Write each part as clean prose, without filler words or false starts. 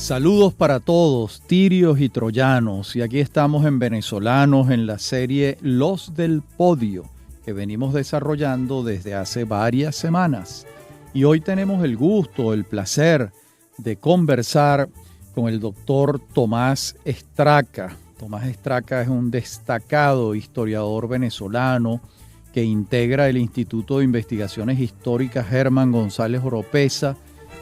Saludos para todos, tirios y troyanos, y aquí estamos en Venezolanos en la serie Los del Podio, que venimos desarrollando desde hace varias semanas. Y hoy tenemos el gusto, el placer de conversar con el doctor Tomás Straca. Tomás Straca es un destacado historiador venezolano que integra el Instituto de Investigaciones Históricas Germán González Oropesa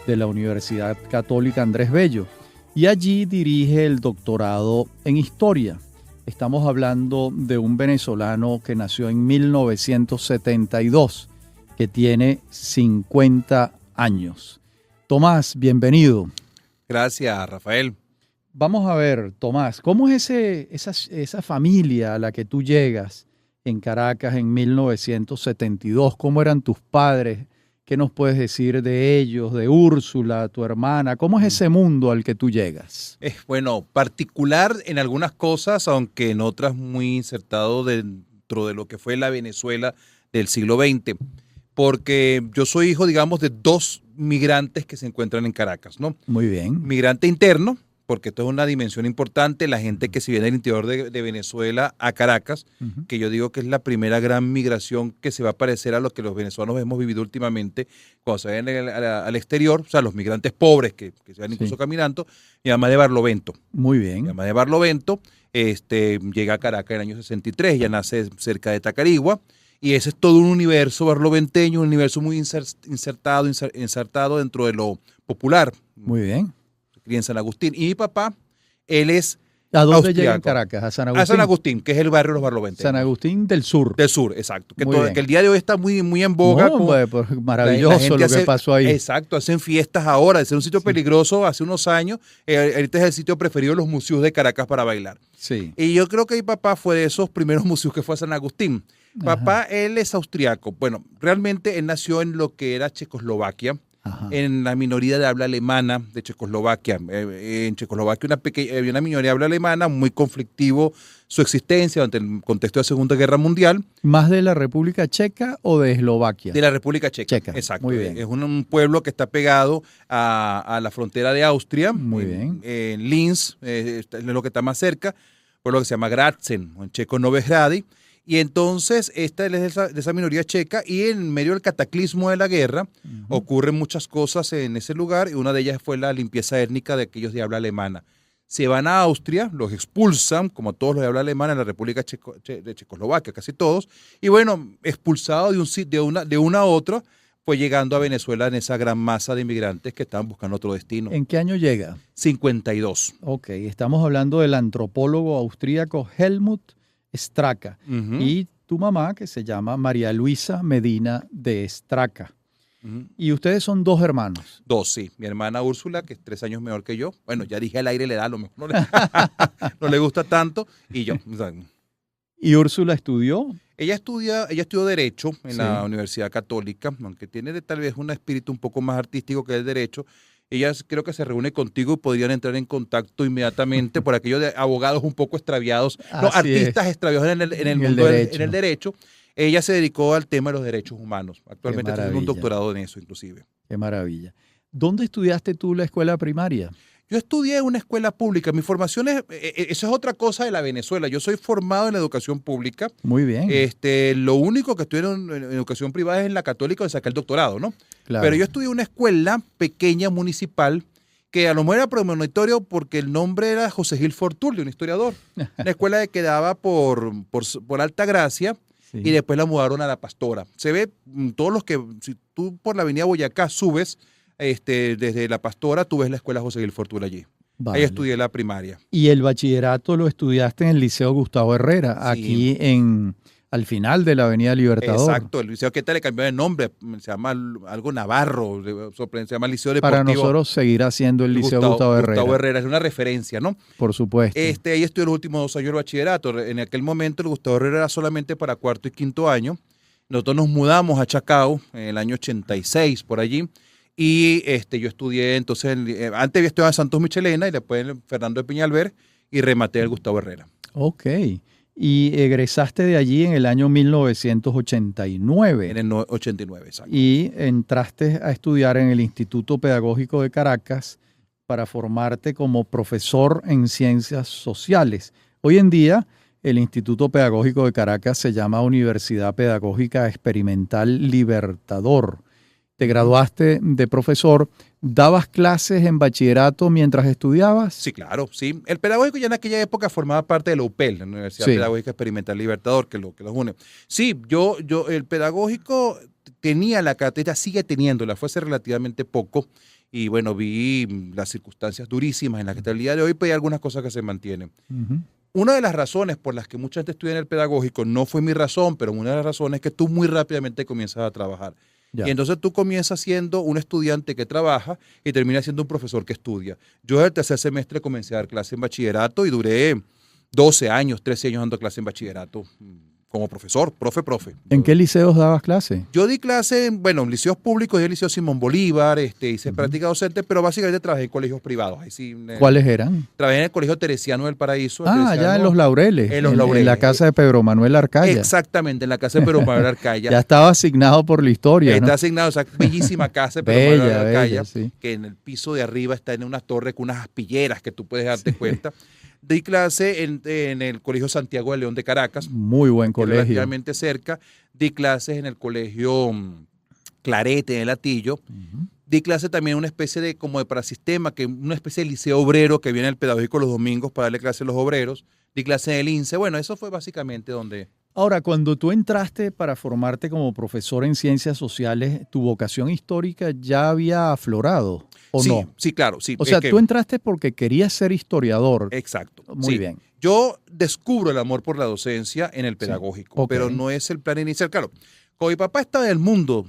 de la Universidad Católica Andrés Bello, y allí dirige el doctorado en Historia. Estamos hablando de un venezolano que nació en 1972, que tiene 50 años. Tomás, bienvenido. Gracias, Rafael. Vamos a ver, Tomás, ¿cómo es esa familia a la que tú llegas en Caracas en 1972? ¿Cómo eran tus padres? ¿Qué nos puedes decir de ellos, de Úrsula, tu hermana? ¿Cómo es ese mundo al que tú llegas? Bueno, particular en algunas cosas, aunque en otras muy insertado dentro de lo que fue la Venezuela del siglo XX, porque yo soy hijo, digamos, de dos migrantes que se encuentran en Caracas, ¿no? Muy bien. Migrante interno, porque esto es una dimensión importante, la gente que se viene del interior de Venezuela a Caracas, que yo digo que es la primera gran migración que se va a parecer a lo que los venezolanos hemos vivido últimamente cuando se ven al exterior, o sea, los migrantes pobres que se van incluso caminando. Mi mamá de Barlovento. Muy bien. Mi mamá de Barlovento llega a Caracas en el año 63, ya nace cerca de Tacarigua, y ese es todo un universo barloventeño, un universo muy insertado dentro de lo popular. Muy bien. Cría en San Agustín. Y mi papá, él es ¿A dónde austriaco. llega en Caracas? ¿A San Agustín? A San Agustín, que es el barrio de los barloventeños. San Agustín del Sur. Del sur, exacto. Que Muy bien. el día de hoy está muy, muy en boga. No, pues, maravilloso lo que pasó ahí. Exacto, hacen fiestas ahora. De ser un sitio peligroso hace unos años, ahorita es el sitio preferido de los museos de Caracas para bailar. Sí. Y yo creo que mi papá fue de esos primeros museos que fue a San Agustín. Papá, él es austriaco. Bueno, realmente él nació en lo que era Checoslovaquia. Ajá. En la minoría de habla alemana de Checoslovaquia. En Checoslovaquia había una minoría de habla alemana, muy conflictivo su existencia ante el contexto de la Segunda Guerra Mundial. ¿Más de la República Checa o de Eslovaquia? De la República Checa. Exacto. Muy bien. Es un pueblo que está pegado a la frontera de Austria. Muy bien. En Linz, es lo que está más cerca, por lo que se llama Grazien, o en checo Novigrady. Y entonces esta es de esa minoría checa, y en medio del cataclismo de la guerra ocurren muchas cosas en ese lugar, y una de ellas fue la limpieza étnica de aquellos de habla alemana. Se van a Austria, los expulsan, como todos los de habla alemana en la República de Checoslovaquia, casi todos, y bueno, expulsado de una a otra, fue llegando a Venezuela en esa gran masa de inmigrantes que estaban buscando otro destino. ¿En qué año llega? 52. Ok, estamos hablando del antropólogo austríaco Helmut Straca, y tu mamá, que se llama María Luisa Medina de Straca. Y ustedes son dos hermanos. Dos, sí. Mi hermana Úrsula, que es 3 años menor que yo. Bueno, ya dije al aire le da, a lo mejor no le gusta tanto. Y yo. O sea, ¿Y Úrsula estudió? ella estudió Derecho en la Universidad Católica, aunque tiene tal vez un espíritu un poco más artístico que el Derecho. Ella creo que se reúne contigo y podrían entrar en contacto inmediatamente por aquello de abogados un poco extraviados, artistas extraviados en el mundo del derecho. Ella se dedicó al tema de los derechos humanos. Actualmente está haciendo un doctorado en eso, inclusive. Qué maravilla. ¿Dónde estudiaste tú la escuela primaria? Yo estudié en una escuela pública. Mi formación eso es otra cosa de la Venezuela. Yo soy formado en la educación pública. Muy bien. Lo único que estudié en educación privada es en la Católica, donde saqué el doctorado, ¿no? Claro. Pero yo estudié en una escuela pequeña municipal que a lo mejor era premonitorio porque el nombre era José Gil Fortul, un historiador. Una escuela que quedaba por Altagracia. Sí. Y después la mudaron a La Pastora. Se ve todos los que, si tú por la avenida Boyacá subes desde La Pastora, tú ves la escuela José Gil Fortul allí. Vale. Ahí estudié la primaria. ¿Y el bachillerato lo estudiaste en el Liceo Gustavo Herrera, aquí al final de la avenida Libertador? Exacto, el liceo que le cambió de nombre, se llama algo Navarro, se llama Liceo Deportivo. Para nosotros seguirá siendo el Liceo Gustavo Herrera. Gustavo Herrera es una referencia, ¿no? Por supuesto. Ahí estudié los últimos 2 años de bachillerato. En aquel momento el Gustavo Herrera era solamente para 4º y 5º año. Nosotros nos mudamos a Chacao en el año 86, por allí. Y yo estudié, entonces, antes había estudiado en Santos Michelena y después en Fernando de Peñalver, y rematé el Gustavo Herrera. Ok. Y egresaste de allí en el año 1989. En el 89, exacto. Y entraste a estudiar en el Instituto Pedagógico de Caracas para formarte como profesor en ciencias sociales. Hoy en día, el Instituto Pedagógico de Caracas se llama Universidad Pedagógica Experimental Libertador. Te graduaste de profesor. ¿Dabas clases en bachillerato mientras estudiabas? Sí, claro, sí. El pedagógico ya en aquella época formaba parte de la UPEL, la Universidad Pedagógica Experimental Libertador, que los une. Sí, el pedagógico tenía la cátedra, sigue teniéndola, fue hace relativamente poco. Y bueno, vi las circunstancias durísimas en las que está el día de hoy, pero hay algunas cosas que se mantienen. Una de las razones por las que mucha gente estudia en el pedagógico, no fue mi razón, pero una de las razones es que tú muy rápidamente comienzas a trabajar. Ya. Y entonces tú comienzas siendo un estudiante que trabaja y terminas siendo un profesor que estudia. Yo desde el tercer semestre comencé a dar clase en bachillerato y duré 12 años, 13 años dando clase en bachillerato como profesor, profe. ¿En qué liceos dabas clase? Yo di clase en, liceos públicos y el Liceo Simón Bolívar, hice práctica docente, pero básicamente trabajé en colegios privados. Ahí sí, ¿cuáles eran? Trabajé en el Colegio Teresiano del Paraíso. Allá en Los Laureles. En la casa de Pedro Manuel Arcaya. Exactamente, en la casa de Pedro Manuel Arcaya. Ya estaba asignado por la historia, Está ¿no? asignado, esa bellísima casa de Pedro Manuel Arcaya, bella, sí. Que en el piso de arriba está en una torre con unas aspilleras que tú puedes darte cuenta. Di clase en el Colegio Santiago de León de Caracas. Muy buen colegio. Relativamente cerca. Di clases en el Colegio Clarete, en el Hatillo. Di clase también en una especie de parasistema, una especie de liceo obrero que viene el pedagógico los domingos para darle clase a los obreros. Di clase en el INSE. Bueno, eso fue básicamente donde... Ahora, cuando tú entraste para formarte como profesor en ciencias sociales, ¿tu vocación histórica ya había aflorado o no? Sí, claro. Sí. O sea, tú entraste porque querías ser historiador. Exacto. Muy bien. Yo descubro el amor por la docencia en el pedagógico, pero no es el plan inicial. Claro, como mi papá estaba en el mundo,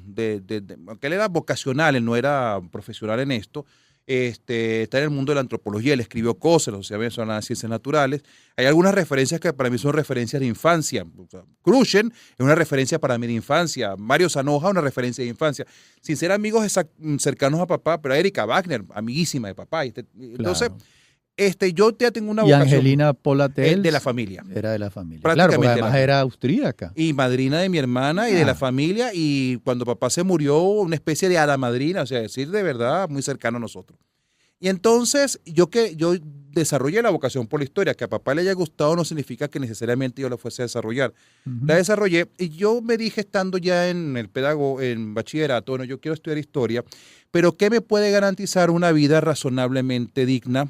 aunque él era vocacional, él no era profesional en esto, está en el mundo de la antropología, él escribió cosas, la Sociedad Venezolana de Ciencias Naturales. Hay algunas referencias que para mí son referencias de infancia. O sea, Cruchen es una referencia para mí de infancia, Mario Zanoja una referencia de infancia. Sin ser amigos cercanos a papá, pero Erika Wagner, amiguísima de papá. Entonces, yo ya tengo una vocación. ¿Y Angelina Polatel? De la familia. Era de la familia. Claro, porque además era austríaca. Y madrina de mi hermana y de la familia. Y cuando papá se murió, una especie de hada madrina, o sea, decir de verdad, muy cercano a nosotros. Y entonces, yo desarrollé la vocación por la historia. Que a papá le haya gustado no significa que necesariamente yo la fuese a desarrollar. La desarrollé y yo me dije, estando ya en en bachillerato, bueno, yo quiero estudiar historia, pero ¿qué me puede garantizar una vida razonablemente digna?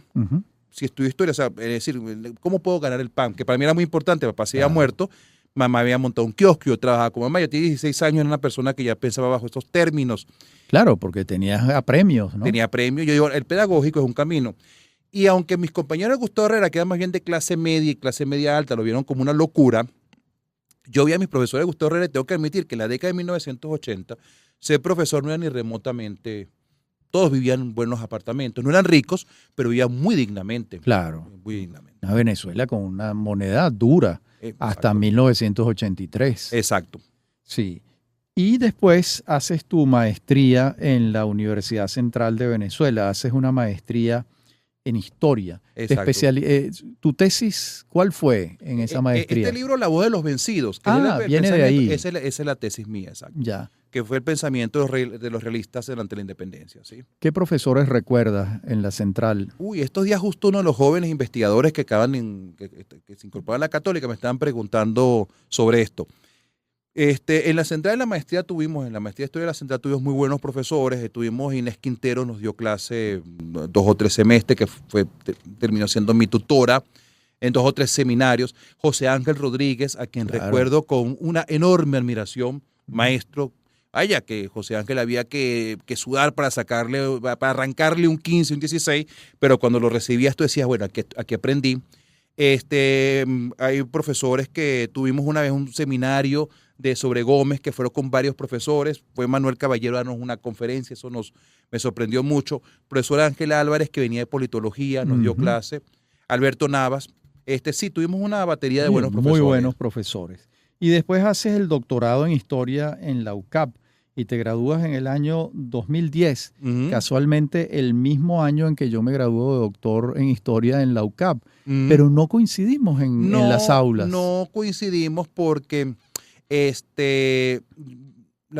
Si estudio historia, o sea, es decir, ¿cómo puedo ganar el pan? Que para mí era muy importante, papá se había muerto, mamá había montado un kiosco, yo trabajaba con mamá, yo tenía 16 años, era una persona que ya pensaba bajo estos términos. Claro, porque tenías premios, ¿no? Tenía premios, yo digo, el pedagógico es un camino. Y aunque mis compañeros de Gustavo Herrera, que eran más bien de clase media y clase media alta, lo vieron como una locura, yo vi a mis profesores de Gustavo Herrera y tengo que admitir que en la década de 1980, ser profesor no era ni remotamente... Todos vivían en buenos apartamentos. No eran ricos, pero vivían muy dignamente. Claro. Muy dignamente. Una Venezuela con una moneda dura hasta 1983. Exacto. Sí. Y después haces tu maestría en la Universidad Central de Venezuela. Haces una maestría en historia. Exacto. ¿Tu tesis cuál fue en esa maestría? Este libro, La Voz de los Vencidos. Que viene de ahí. Esa es la tesis mía, exacto. Ya. Que fue el pensamiento de los realistas durante la independencia, ¿sí? ¿Qué profesores recuerdas en la Central? Estos días justo uno de los jóvenes investigadores que que se incorporaron a la Católica me estaban preguntando sobre esto. En la Central de la maestría en la maestría de Historia de la Central tuvimos muy buenos profesores. Tuvimos Inés Quintero, nos dio clase 2 o 3 semestres, que terminó siendo mi tutora en 2 o 3 seminarios. José Ángel Rodríguez, a quien recuerdo con una enorme admiración, maestro. Vaya, que José Ángel había que sudar para arrancarle un 15, un 16, pero cuando lo recibías tú decías, bueno, aquí aprendí. Hay profesores que tuvimos una vez un seminario sobre Gómez, que fueron con varios profesores. Fue Manuel Caballero a darnos una conferencia, eso me sorprendió mucho. Profesor Ángel Álvarez, que venía de politología, nos dio clase. Alberto Navas. Sí, tuvimos una batería de buenos profesores. Muy buenos profesores. Y después haces el doctorado en historia en la UCAP y te gradúas en el año 2010, casualmente el mismo año en que yo me graduó de doctor en historia en la UCAP, pero no coincidimos en las aulas. No coincidimos porque, la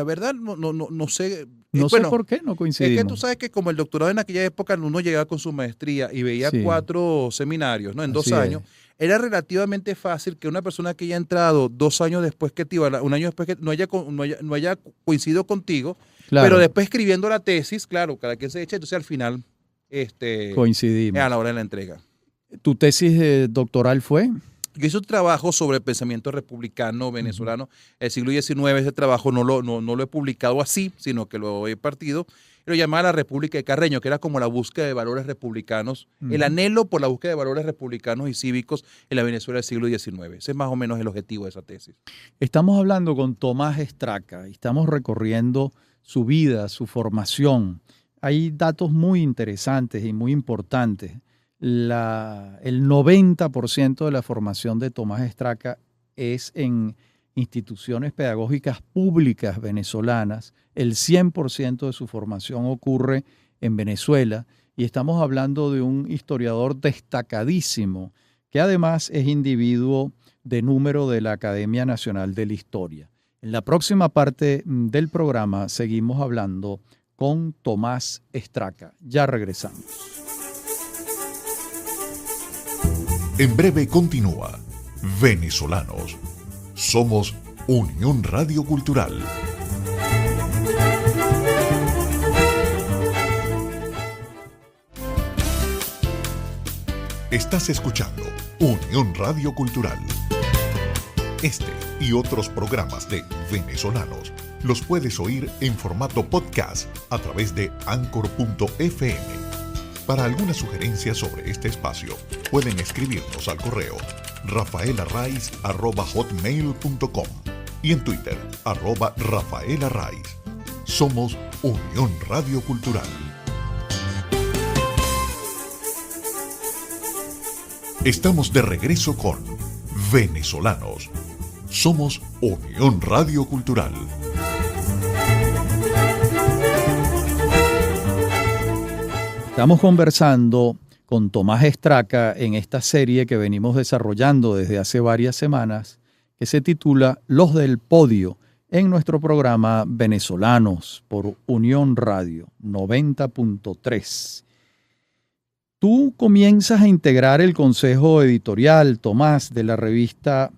verdad, no sé, No sé por qué no Es coincidimos. que tú sabes que como el doctorado en aquella época uno llegaba con su maestría y veía Sí. 4 seminarios, ¿no? En 2 Así años, es. era relativamente fácil que una persona que haya entrado 2 años después que te iba, un año después que no haya coincidido contigo, pero Claro, después escribiendo la tesis, claro, cada quien se echa, entonces al final, a la coincidimos. hora de la entrega. ¿Tu tesis doctoral fue? Yo hice un trabajo sobre el pensamiento republicano Ujú. venezolano del siglo XIX. Ese trabajo no lo he publicado así, sino que lo he partido. Y lo llamaba La República de Carreño, que era como la búsqueda de valores republicanos, el Ujú. anhelo por la búsqueda de valores republicanos y cívicos en la Venezuela del siglo XIX. Ese es más o menos el objetivo de esa tesis. Estamos hablando con Tomás Estraca y estamos recorriendo su vida, su formación. Hay datos muy interesantes y muy importantes. El 90% de la formación de Tomás Estraca es en instituciones pedagógicas públicas venezolanas. El 100% de su formación ocurre en Venezuela y estamos hablando de un historiador destacadísimo que además es individuo de número de la Academia Nacional de la Historia. En la próxima parte del programa seguimos hablando con Tomás Estraca. Ya regresamos. En breve continúa Venezolanos. Somos Unión Radio Cultural. Estás escuchando Unión Radio Cultural. Este y otros programas de Venezolanos los puedes oír en formato podcast a través de Anchor.fm. Para alguna sugerencia sobre este espacio, pueden escribirnos al correo rafaelarraiz@hotmail.com y en Twitter @rafaelarraiz. Somos Unión Radio Cultural. Estamos de regreso con Venezolanos. Somos Unión Radio Cultural. Estamos conversando con Tomás Estraca en esta serie que venimos desarrollando desde hace varias semanas, que se titula Los del Podio, en nuestro programa Venezolanos por Unión Radio 90.3. Tú comienzas a integrar el consejo editorial, Tomás, de la revista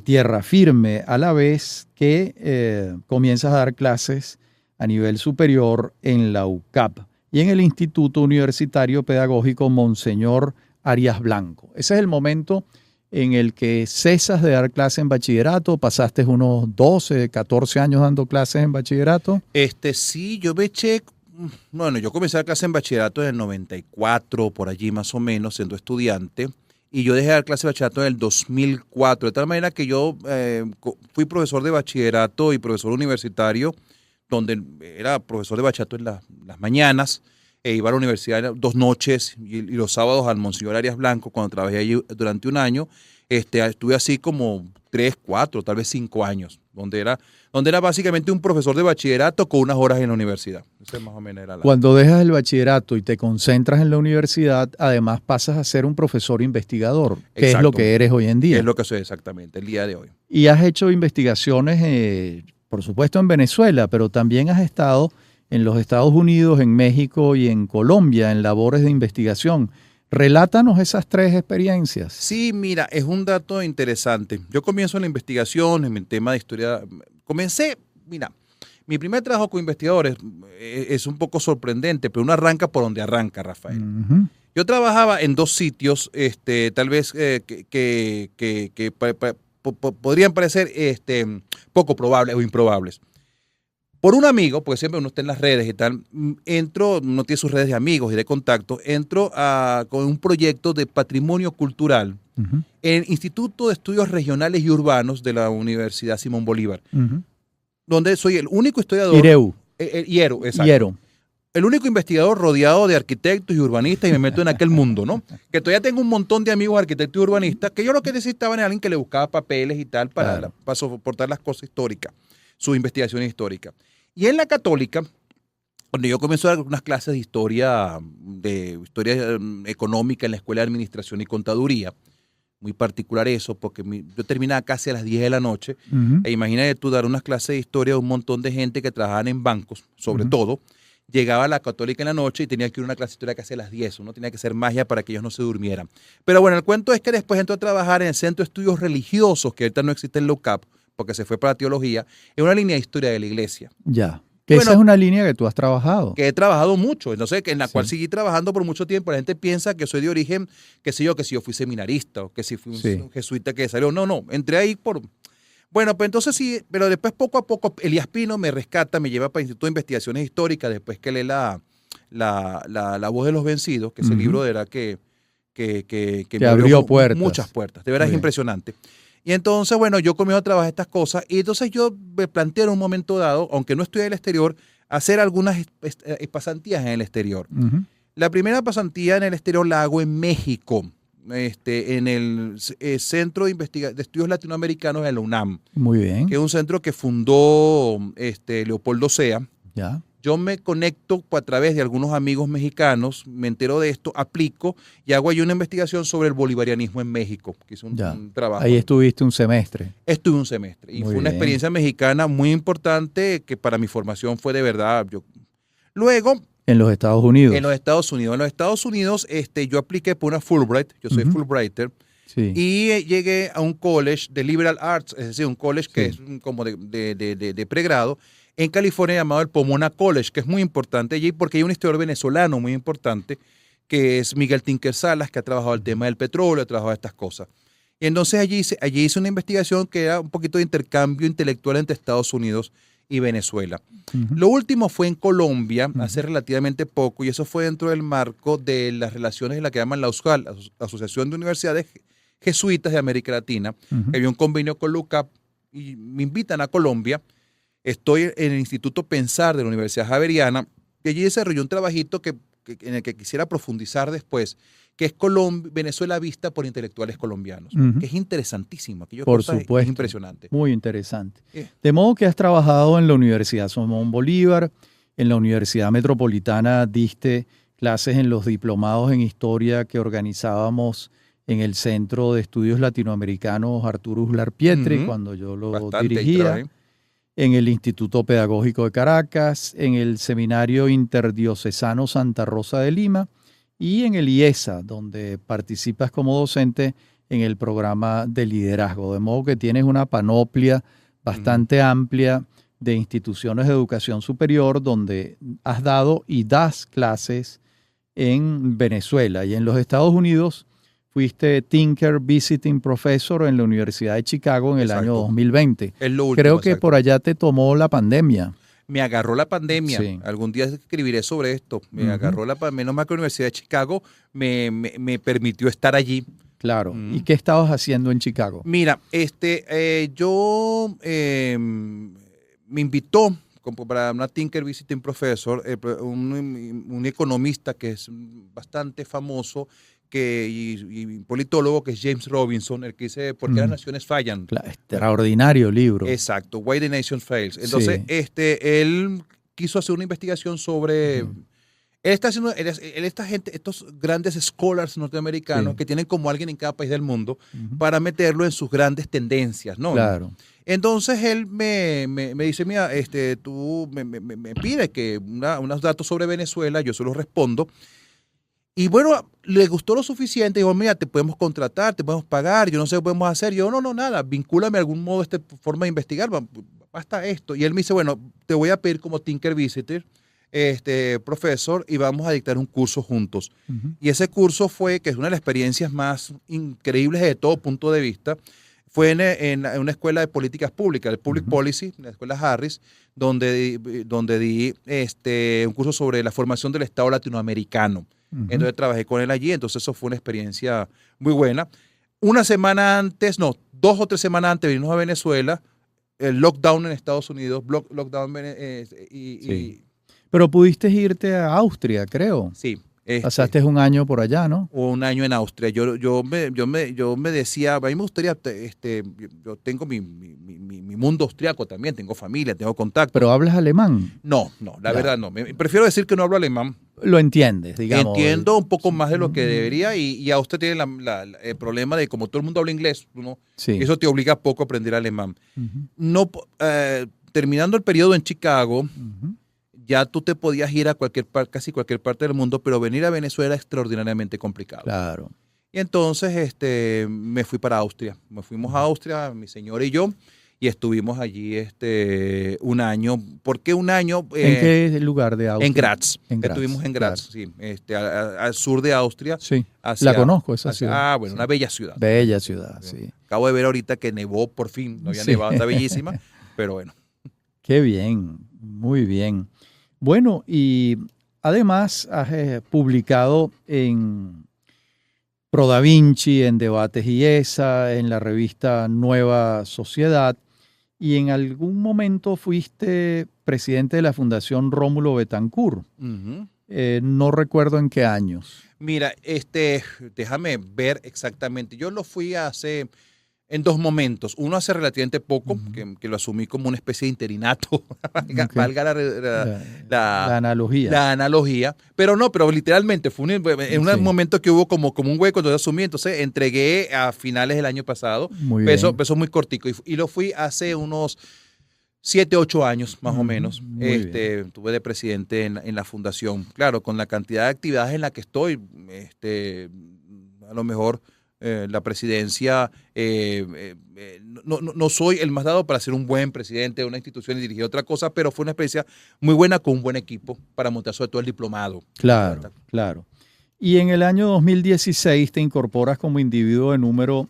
Tierra Firme, a la vez que comienzas a dar clases a nivel superior en la UCAP y en el Instituto Universitario Pedagógico Monseñor Arias Blanco. Ese es el momento en el que cesas de dar clases en bachillerato. Pasaste unos 12, 14 años dando clases en bachillerato. Sí, yo yo comencé a dar clases en bachillerato en el 94, por allí más o menos, siendo estudiante, y yo dejé de dar clases de bachillerato en el 2004, de tal manera que yo fui profesor de bachillerato y profesor universitario, donde era profesor de bachillerato en las mañanas, iba a la universidad 2 noches y los sábados al Monseñor Arias Blanco, cuando trabajé allí durante un año. Estuve así como 3, 4, tal vez 5 años, donde era básicamente un profesor de bachillerato con unas horas en la universidad. Ese más o menos era Cuando dejas el bachillerato y te concentras en la universidad, además pasas a ser un profesor investigador, que es lo que eres hoy en día. Es lo que soy exactamente, el día de hoy. Y has hecho investigaciones, por supuesto en Venezuela, pero también has estado en los Estados Unidos, en México y en Colombia en labores de investigación. Relátanos esas 3 experiencias. Sí, mira, es un dato interesante. Yo comienzo en la investigación, en el tema de historia. Mi primer trabajo como investigador es un poco sorprendente, pero uno arranca por donde arranca, Rafael. Uh-huh. Yo trabajaba en 2 sitios, tal vez podrían parecer poco probables o improbables. Por un amigo, porque siempre uno está en las redes y tal, uno tiene sus redes de amigos y de contacto, entro con un proyecto de patrimonio cultural Uh-huh. en el Instituto de Estudios Regionales y Urbanos de la Universidad Simón Bolívar, Uh-huh. donde soy el único historiador. IERU, exacto. IERU. El único investigador rodeado de arquitectos y urbanistas, y me meto en aquel mundo, ¿no? Que todavía tengo un montón de amigos arquitectos y urbanistas, que yo lo que necesitaban era alguien que le buscaba papeles y tal para soportar las cosas históricas, su investigación histórica. Y en la Católica, donde yo comencé a dar unas clases de historia económica en la Escuela de Administración y Contaduría, muy particular eso, porque yo terminaba casi a las 10 de la noche. E imagínate tú dar unas clases de historia a un montón de gente que trabajaban en bancos, sobre todo. Llegaba a la Católica en la noche y tenía que ir a una clase de historia casi a las 10. Uno tenía que hacer magia para que ellos no se durmieran. Pero bueno, el cuento es que después entró a trabajar en el Centro de Estudios Religiosos, que ahorita no existe en LOCAP, porque se fue para teología, en una línea de historia de la iglesia. Ya. Que esa es una línea que tú has trabajado. Que he trabajado mucho, entonces en la cual seguí trabajando por mucho tiempo. La gente piensa que soy de origen, que si yo fui seminarista o que si fui un jesuita que salió. No, entré ahí por... Bueno, pues entonces sí, pero después poco a poco Elías Pino me rescata, me lleva para el Instituto de Investigaciones Históricas, después que lee la Voz de los Vencidos, que es el libro de verdad que me abrió puertas. Muchas puertas, de verdad es impresionante. Y entonces, bueno, yo comienzo a trabajar estas cosas y entonces yo me planteo en un momento dado, aunque no estudié en el exterior, hacer algunas pasantías en el exterior. La primera pasantía en el exterior la hago en México, en el Centro de Estudios Latinoamericanos de la UNAM. Muy bien. Que es un centro que fundó Leopoldo Sea. Ya. Yo me conecto a través de algunos amigos mexicanos, me entero de esto, aplico y hago ahí una investigación sobre el bolivarianismo en México, que hice un trabajo. Ahí estuviste un semestre. Estuve un semestre y fue una experiencia mexicana muy importante que para mi formación fue de verdad. Luego... En los Estados Unidos. En los Estados Unidos. En los Estados Unidos yo apliqué por una Fulbright, yo soy Fulbrighter, y llegué a un college de liberal arts, es decir, un college que es como de pregrado, en California llamado el Pomona College, que es muy importante allí porque hay un historiador venezolano muy importante, que es Miguel Tinker Salas, que ha trabajado el tema del petróleo, ha trabajado estas cosas. Y entonces allí hice una investigación que era un poquito de intercambio intelectual entre Estados Unidos y Venezuela. Lo último fue en Colombia, hace relativamente poco, y eso fue dentro del marco de las relaciones en la que llaman la USJAL, la Asociación de Universidades Jesuitas de América Latina, que había un convenio con LUCAP, y me invitan a Colombia. Estoy en el Instituto Pensar de la Universidad Javeriana, y allí desarrollé un trabajito en el que quisiera profundizar después, que es Venezuela vista por intelectuales colombianos, que es interesantísimo. Por supuesto. Es impresionante. Muy interesante. De modo que has trabajado en la Universidad Simón Bolívar, en la Universidad Metropolitana diste clases en los diplomados en historia que organizábamos en el Centro de Estudios Latinoamericanos Arturo Uslar Pietri, cuando yo lo dirigía. En el Instituto Pedagógico de Caracas, en el Seminario Interdiocesano Santa Rosa de Lima y en el IESA, donde participas como docente en el programa de liderazgo. De modo que tienes una panoplia bastante amplia de instituciones de educación superior donde has dado y das clases en Venezuela. Y en los Estados Unidos fuiste Tinker Visiting Professor en la Universidad de Chicago en el año 2020. Es lo último, creo que por allá te tomó la pandemia. Me agarró la pandemia. Sí. Algún día escribiré sobre esto. Me agarró la pandemia. Menos mal que la Universidad de Chicago me permitió estar allí. Claro. ¿Y qué estabas haciendo en Chicago? Mira, yo me invitó para una Tinker Visiting Professor, un economista que es bastante famoso, y politólogo, que es James Robinson, el que dice ¿Por qué las naciones fallan? Claro, extraordinario libro. Exacto, Why the Nation Fails. Entonces, él quiso hacer una investigación sobre... Estos grandes scholars norteamericanos que tienen como alguien en cada país del mundo para meterlo en sus grandes tendencias, ¿no? Claro. Entonces él me dice, mira, tú me pides que unos datos sobre Venezuela, yo se los respondo. Y bueno, le gustó lo suficiente. Dijo, mira, te podemos contratar, te podemos pagar, yo no sé qué podemos hacer. Yo, no, nada, vincúlame de algún modo a esta forma de investigar, basta esto. Y él me dice, bueno, te voy a pedir como Tinker Visitor, profesor, y vamos a dictar un curso juntos. Y ese curso que es una de las experiencias más increíbles de todo punto de vista, fue en una escuela de políticas públicas, el Public Policy, en la escuela Harris, donde di un curso sobre la formación del Estado latinoamericano. Entonces trabajé con él allí, entonces eso fue una experiencia muy buena. 2 o 3 semanas antes vinimos a Venezuela, el lockdown en Estados Unidos, Pero pudiste irte a Austria, creo. Sí. Pasaste un año por allá, ¿no? Un año en Austria. Yo me decía, a mí me gustaría, yo tengo mi mundo austriaco también, tengo familia, tengo contacto. ¿Pero hablas alemán? No, la verdad no. Prefiero decir que no hablo alemán, lo entiendes, digamos. Entiendo un poco más de lo que debería y Austria tiene el problema de como todo el mundo habla inglés, Sí. eso te obliga poco a aprender alemán. Ujú. No, terminando el periodo en Chicago, Ujú. ya tú te podías ir a casi cualquier parte del mundo, pero venir a Venezuela era extraordinariamente complicado. Claro. Y entonces me fui para Austria. Nos fuimos a Austria, mi señora y yo, y estuvimos allí un año. ¿Por qué un año? ¿En qué lugar de Austria? En Graz. En Graz, Estuvimos en Graz, claro. sí, al sur de Austria. Sí, la conozco esa ciudad. Bueno, sí. una bella ciudad. Bella ciudad, sí. Acabo de ver ahorita que nevó por fin, no había Sí. nevado, está bellísima, pero bueno. Qué bien, muy bien. Bueno, y además has publicado en Pro Da Vinci, en Debates y ESA, en la revista Nueva Sociedad, y en algún momento fuiste presidente de la Fundación Rómulo Betancourt. Ujú. No recuerdo en qué años. Mira, déjame ver exactamente. Yo lo fui en dos momentos. Uno hace relativamente poco, Ujú. que lo asumí como una especie de interinato, Ok. valga La analogía. la analogía. Pero literalmente fue en un Sí. momento que hubo como un hueco, entonces asumí, entonces entregué a finales del año pasado. Muy bien. Peso muy cortico y lo fui hace unos 7, 8 años más o menos. Muy bien. Estuve de presidente en la fundación. Claro, con la cantidad de actividades en la que estoy, a lo mejor la presidencia, no soy el más dado para ser un buen presidente de una institución y dirigir otra cosa, pero fue una experiencia muy buena con un buen equipo para montar sobre todo el diplomado. Claro, claro. Y en el año 2016 te incorporas como individuo de número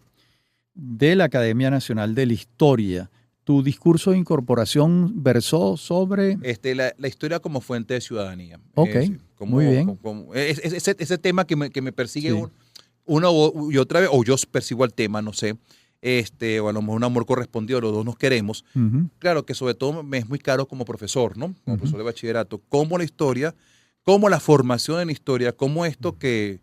de la Academia Nacional de la Historia. Tu discurso de incorporación versó sobre... La historia como fuente de ciudadanía. Ok, muy bien. Ese tema que me persigue Sí. una y otra vez, o yo persigo el tema, no sé, o a lo mejor un amor correspondido, los dos nos queremos. Ujú. Claro que sobre todo me es muy caro como profesor, ¿no? Como Ujú. profesor de bachillerato, como la historia, como la formación en historia, como esto que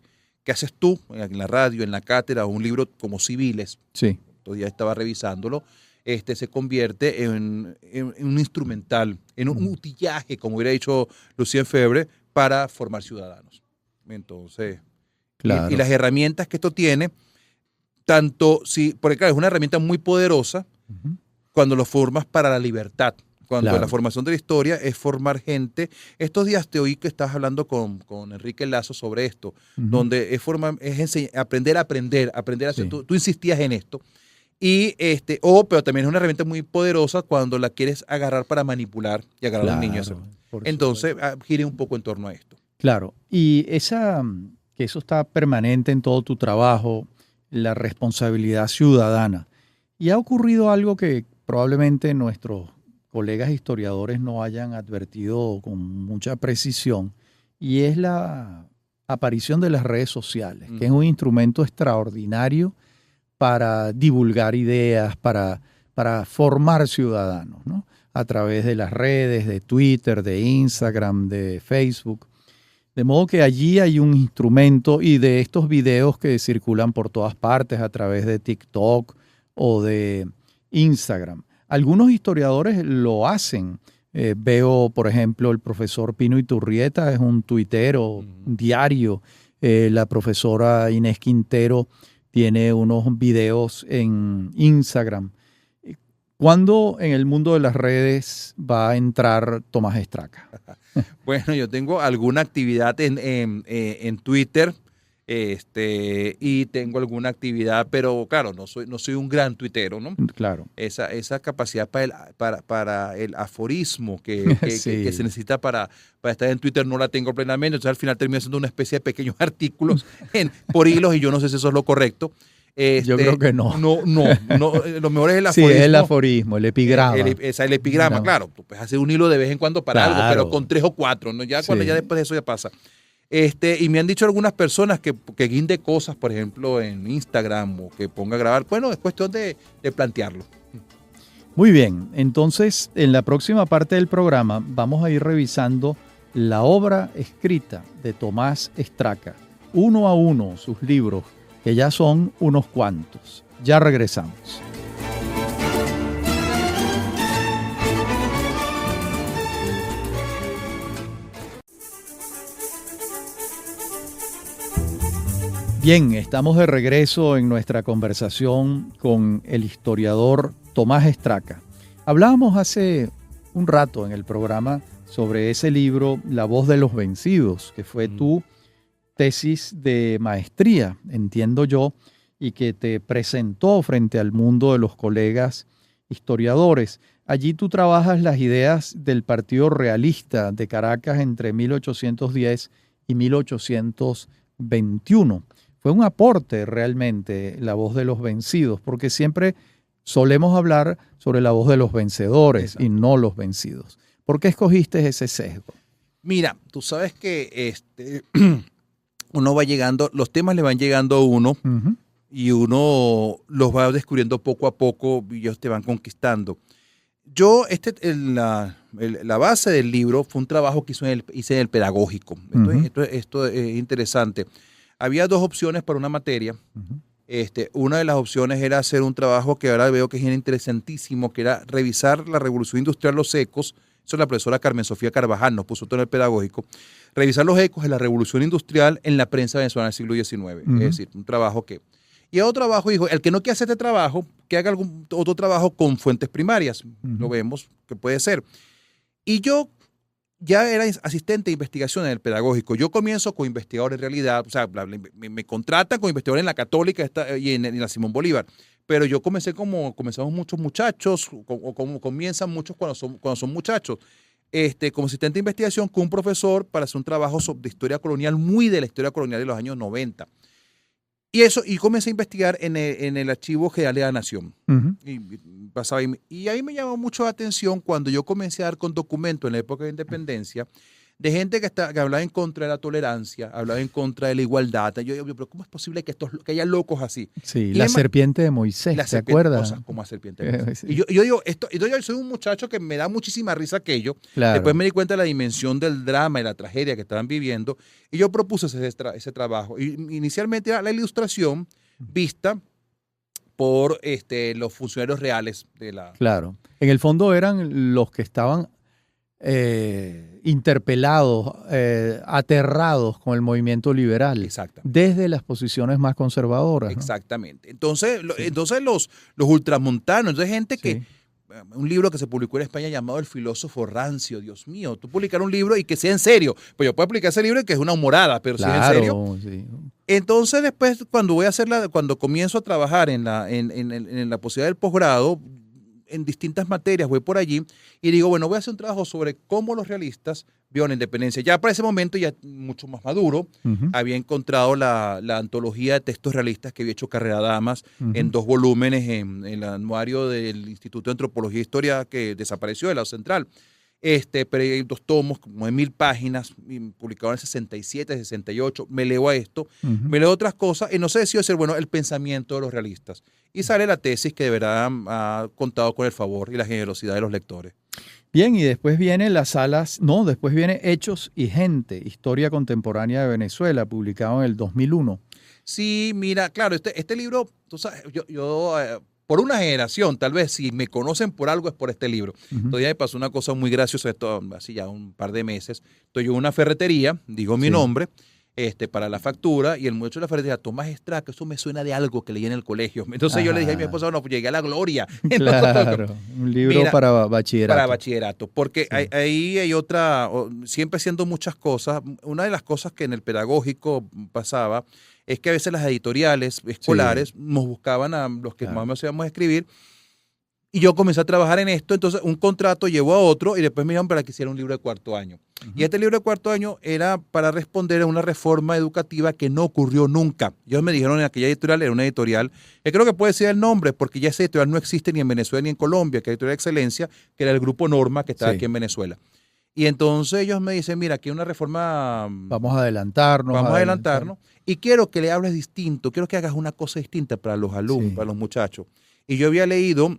haces tú en la radio, en la cátedra, o un libro como Civiles, Sí, todavía estaba revisándolo, se convierte en un instrumental, en un utillaje, como hubiera dicho Lucien Febvre, para formar ciudadanos. Entonces, claro. y las herramientas que esto tiene, porque claro, es una herramienta muy poderosa Ujú. cuando lo formas para la libertad. Cuando Claro. la formación de la historia es formar gente. Estos días te oí que estás hablando con Enrique Lazo sobre esto, Ujú. donde aprender a aprender a hacer. Sí. Tú insistías en esto. Y pero también es una herramienta muy poderosa cuando la quieres agarrar para manipular y agarrar a un niño. Claro, por Entonces, supuesto. gire un poco en torno a esto. Claro, y que eso está permanente en todo tu trabajo, la responsabilidad ciudadana. Y ha ocurrido algo que probablemente nuestros colegas historiadores no hayan advertido con mucha precisión, y es la aparición de las redes sociales, que es un instrumento extraordinario para divulgar ideas, para formar ciudadanos, ¿no? A través de las redes, de Twitter, de Instagram, de Facebook. De modo que allí hay un instrumento, y de estos videos que circulan por todas partes a través de TikTok o de Instagram. Algunos historiadores lo hacen. Veo, por ejemplo, el profesor Pino Iturrieta, es un tuitero diario. La profesora Inés Quintero tiene unos videos en Instagram. ¿Cuándo en el mundo de las redes va a entrar Tomás Estraca? Bueno, yo tengo alguna actividad en Twitter, y tengo alguna actividad, pero claro, no soy un gran tuitero, ¿no? Claro. Esa capacidad para el aforismo que Sí. se necesita para estar en Twitter no la tengo plenamente, entonces al final termino haciendo una especie de pequeños artículos por hilos y yo no sé si eso es lo correcto. Yo creo que no. No, lo mejor es el Sí, aforismo. es el aforismo, el epigrama. El epigrama, No. claro. Tú puedes hacer un hilo de vez en cuando para algo, Claro. pero con 3 o 4, ¿no? Ya cuando Sí. ya después de eso ya pasa. Y me han dicho algunas personas que guinde cosas, por ejemplo, en Instagram o que ponga a grabar. Bueno, es cuestión de plantearlo. Muy bien, entonces en la próxima parte del programa vamos a ir revisando la obra escrita de Tomás Estraca, uno a uno sus libros, que ya son unos cuantos. Ya regresamos. Bien, estamos de regreso en nuestra conversación con el historiador Tomás Estraca. Hablábamos hace un rato en el programa sobre ese libro, La voz de los vencidos, que fue tu tesis de maestría, entiendo yo, y que te presentó frente al mundo de los colegas historiadores. Allí tú trabajas las ideas del Partido Realista de Caracas entre 1810 y 1821. Fue un aporte realmente La voz de los vencidos, porque siempre solemos hablar sobre la voz de los vencedores. Exacto. Y no los vencidos. ¿Por qué escogiste ese sesgo? Mira, tú sabes que uno va llegando, los temas le van llegando a uno y uno los va descubriendo poco a poco y ellos te van conquistando. Yo, la base del libro fue un trabajo que hice en el pedagógico. Esto es interesante. Había dos opciones para una materia. Una de las opciones era hacer un trabajo que ahora veo que es interesantísimo, que era revisar la revolución industrial, los ecos. Eso es la profesora Carmen Sofía Carvajal, nos puso todo en el pedagógico. Revisar los ecos de la revolución industrial en la prensa venezolana del siglo XIX. Es decir, un trabajo que... Y otro trabajo, dijo, el que no quiera hacer este trabajo, que haga algún otro trabajo con fuentes primarias. Lo vemos que puede ser. Y yo ya era asistente de investigación en el pedagógico. Yo comienzo como investigador en realidad, o sea, me contratan como investigador en la Católica y en la Simón Bolívar. Pero yo comencé como comenzamos muchos muchachos, o como comienzan muchos cuando son muchachos. Como asistente de investigación con un profesor para hacer un trabajo de historia colonial, muy de la historia colonial de los años 90. Y comencé a investigar en el Archivo General de la Nación. Y ahí me llamó mucho la atención cuando yo comencé a dar con documentos en la época de independencia de gente que hablaba en contra de la tolerancia, hablaba en contra de la igualdad. Yo digo, pero ¿cómo es posible que haya locos así? Sí, la serpiente de Moisés, ¿te acuerdas? Cosas como la serpiente de Moisés. Sí. Y yo digo, yo soy un muchacho que me da muchísima risa aquello. Claro. Después me di cuenta de la dimensión del drama y la tragedia que estaban viviendo. Y yo propuse ese trabajo. Y inicialmente era la ilustración vista por los funcionarios reales de la... Claro. En el fondo eran los que estaban interpelados, aterrados con el movimiento liberal, desde las posiciones más conservadoras, ¿no? Exactamente. Entonces los ultramontanos, entonces gente que... Un libro que se publicó en España llamado El filósofo rancio, Dios mío, tú publicar un libro y que sea en serio. Pues yo puedo publicar ese libro y que es una humorada, pero claro, si es en serio. Sí. Entonces después cuando comienzo a trabajar en la posibilidad del posgrado, en distintas materias, voy por allí y digo, bueno, voy a hacer un trabajo sobre cómo los realistas vieron la independencia. Ya para ese momento, ya mucho más maduro, había encontrado la antología de textos realistas que había hecho Carrera Damas en 2 volúmenes en el anuario del Instituto de Antropología e Historia que desapareció de la Central. Pero hay 2 tomos, como de 1000 páginas, publicados en 67, 68. Me leo a esto, me leo otras cosas, y no sé si ser bueno el pensamiento de los realistas. Y sale la tesis que de verdad ha contado con el favor y la generosidad de los lectores. Bien, y después viene después viene Hechos y Gente, Historia Contemporánea de Venezuela, publicado en el 2001. Sí, mira, claro, este libro, tú sabes, yo por una generación, tal vez, si me conocen por algo, es por este libro. Todavía me pasó una cosa muy graciosa, esto hace ya un par de meses. Estoy yo en una ferretería, digo mi nombre, para la factura, y el muchacho de la ferretería, Tomás Estraca, eso me suena de algo que leí en el colegio. Entonces yo le dije a mi esposa, no, pues llegué a la gloria. Claro, un libro para bachillerato. Para bachillerato, porque ahí hay otra, siempre haciendo muchas cosas. Una de las cosas que en el pedagógico pasaba es que a veces las editoriales escolares nos buscaban a los que más o menos íbamos a escribir, y yo comencé a trabajar en esto. Entonces un contrato llevó a otro y después me llamaron para que hiciera un libro de 4º año. Y este libro de 4º año era para responder a una reforma educativa que no ocurrió nunca. Ellos me dijeron en aquella editorial, era una editorial, que creo que puede ser el nombre, porque ya esa editorial no existe ni en Venezuela ni en Colombia, que es Editorial de Excelencia, que era el Grupo Norma que estaba aquí en Venezuela. Y entonces ellos me dicen, mira, aquí hay una reforma... Vamos a adelantarnos. Y quiero que le hables distinto, quiero que hagas una cosa distinta para los alumnos, para los muchachos. Y yo había leído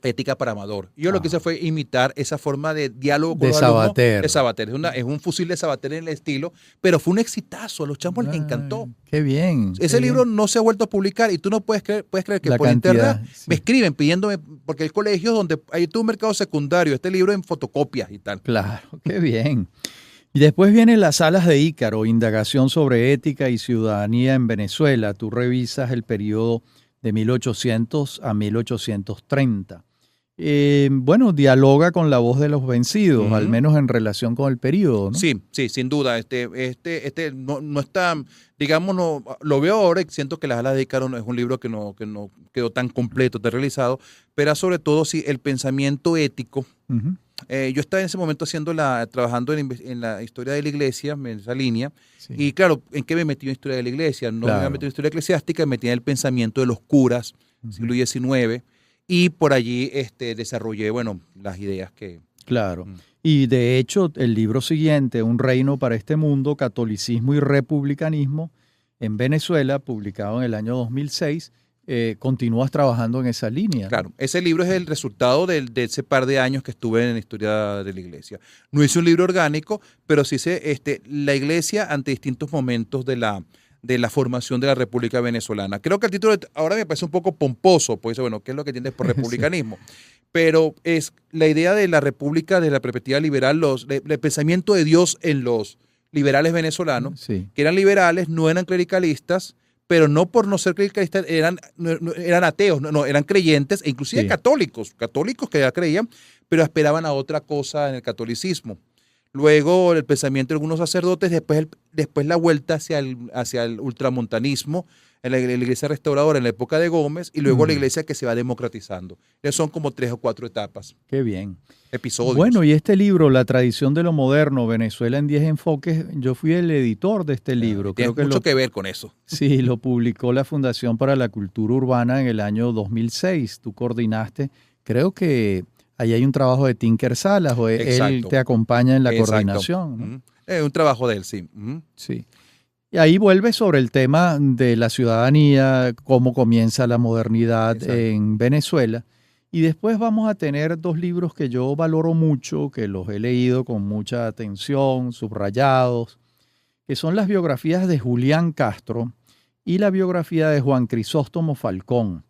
Ética para Amador. Y yo lo que hice fue imitar esa forma de diálogo con los alumnos. De Sabater. Es un fusil de Sabater en el estilo, pero fue un exitazo, a los chamos les encantó. Qué bien. Ese libro no se ha vuelto a publicar y tú no puedes creer que por internet me escriben pidiéndome, porque hay colegios donde hay todo un mercado secundario, este libro en fotocopias y tal. Claro, qué bien. Y después vienen las alas de Ícaro, indagación sobre ética y ciudadanía en Venezuela. Tú revisas el periodo de 1800 a 1830. Bueno, dialoga con la voz de los vencidos, al menos en relación con el periodo, ¿no? Sí, sí, sin duda. No está, digamos, no, lo veo ahora y siento que Las alas de Ícaro no es un libro que no quedó tan completo, tan realizado, pero sobre todo sí el pensamiento ético. Uh-huh. Yo estaba en ese momento trabajando en la historia de la iglesia, en esa línea, Sí. y claro, ¿en qué me metí en historia de la iglesia? No Claro. me metí en historia eclesiástica, me metí en el pensamiento de los curas, siglo XIX, y por allí desarrollé, bueno, las ideas que... Claro. Y de hecho, el libro siguiente, Un reino para este mundo, catolicismo y republicanismo en Venezuela, publicado en el año 2006, continúas trabajando en esa línea, ¿no? Claro, ese libro es el resultado de ese par de años que estuve en la historia de la iglesia. No hice un libro orgánico, pero sí hice la iglesia ante distintos momentos de la formación de la República Venezolana. Creo que el título ahora me parece un poco pomposo, pues bueno, ¿qué es lo que entiendes por republicanismo? Sí. Pero es la idea de la república desde la perspectiva liberal, el pensamiento de Dios en los liberales venezolanos, Sí. que eran liberales, no eran clericalistas, pero no por no ser clericalistas eran ateos, no, eran creyentes, e inclusive Sí. católicos que ya creían, pero esperaban a otra cosa en el catolicismo. Luego el pensamiento de algunos sacerdotes, después la vuelta hacia el ultramontanismo, en la iglesia restauradora en la época de Gómez, y luego la iglesia que se va democratizando. Son como 3 o 4 etapas. Qué bien. Episodios. Bueno, y este libro, La tradición de lo moderno, Venezuela en 10 enfoques, yo fui el editor de este libro. Tiene Creo mucho que ver con eso. Sí, lo publicó la Fundación para la Cultura Urbana en el año 2006. Tú coordinaste, creo que ahí hay un trabajo de Tinker Salas, o Exacto. él te acompaña en la Exacto. coordinación, ¿no? Es un trabajo de él, sí. Sí. Y ahí vuelve sobre el tema de la ciudadanía, cómo comienza la modernidad en Venezuela. Y después vamos a tener 2 libros que yo valoro mucho, que los he leído con mucha atención, subrayados, que son las biografías de Julián Castro y la biografía de Juan Crisóstomo Falcón